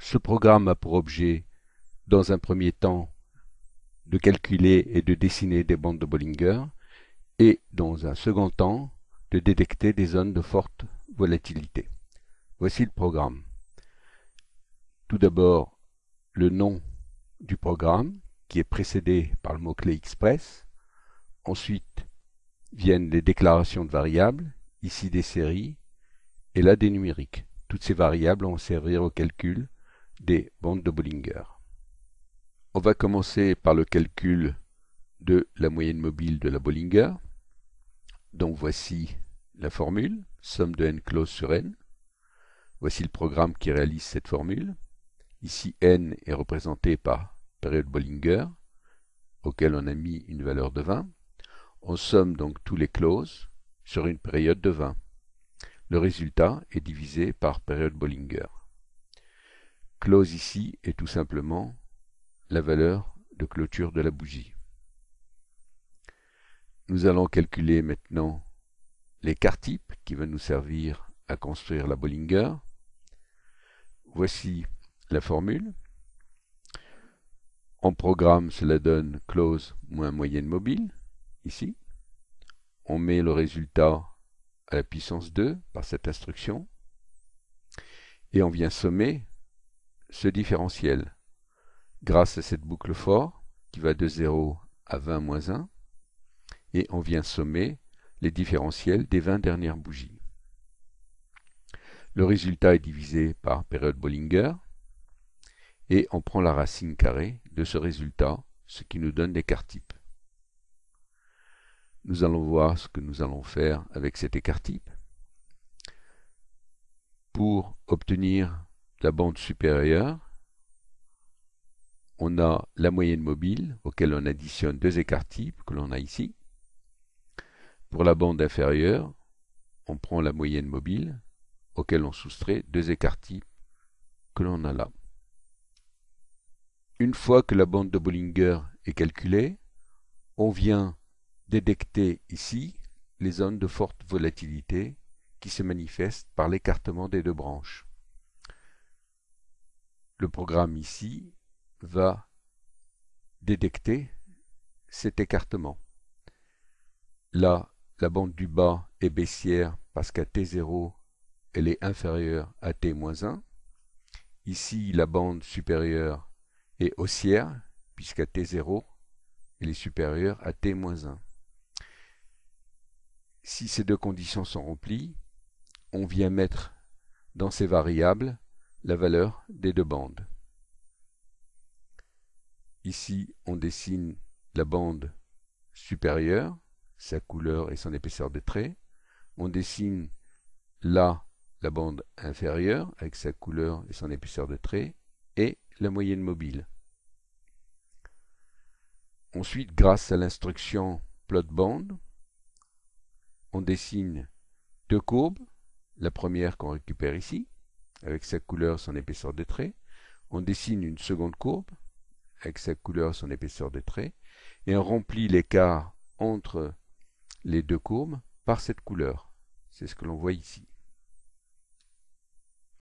Ce programme a pour objet, dans un premier temps, de calculer et de dessiner des bandes de Bollinger, et dans un second temps, de détecter des zones de forte volatilité. Voici le programme. Tout d'abord, le nom du programme, qui est précédé par le mot-clé express. Ensuite, viennent les déclarations de variables, ici des séries, et là des numériques. Toutes ces variables vont servir au calcul des bandes de Bollinger. On va commencer par le calcul de la moyenne mobile de la Bollinger. Donc voici la formule, somme de n close sur n. Voici le programme qui réalise cette formule. Ici n est représenté par période Bollinger, auquel on a mis une valeur de 20. On somme donc tous les closes sur une période de 20. Le résultat est divisé par période Bollinger. Close ici est tout simplement la valeur de clôture de la bougie. Nous allons calculer maintenant l'écart type qui va nous servir à construire la Bollinger. Voici la formule. En programme, cela donne close moins moyenne mobile, ici. On met le résultat à la puissance 2 par cette instruction. Et on vient sommer ce différentiel grâce à cette boucle for qui va de 0 à 20 moins 1. Et on vient sommer les différentiels des 20 dernières bougies. Le résultat est divisé par période Bollinger. Et on prend la racine carrée de ce résultat, ce qui nous donne l'écart type. Nous allons voir ce que nous allons faire avec cet écart type. Pour obtenir la bande supérieure, on a la moyenne mobile, auquel on additionne deux écarts types que l'on a ici. Pour la bande inférieure, on prend la moyenne mobile, auquel on soustrait deux écarts types que l'on a là. Une fois que la bande de Bollinger est calculée, on vient détecter ici les zones de forte volatilité qui se manifestent par l'écartement des deux branches. Le programme ici va détecter cet écartement. Là, la bande du bas est baissière parce qu'à T0, elle est inférieure à T-1. Ici, la bande supérieure est haussière puisqu'à T0, elle est supérieure à T-1. Si ces deux conditions sont remplies, on vient mettre dans ces variables la valeur des deux bandes. Ici, on dessine la bande supérieure, sa couleur et son épaisseur de trait. On dessine là la bande inférieure avec sa couleur et son épaisseur de trait et la moyenne mobile. Ensuite, grâce à l'instruction plot band, on dessine deux courbes. La première qu'on récupère ici, avec sa couleur et son épaisseur de trait. On dessine une seconde courbe, avec sa couleur et son épaisseur de trait. Et on remplit l'écart entre les deux courbes par cette couleur. C'est ce que l'on voit ici.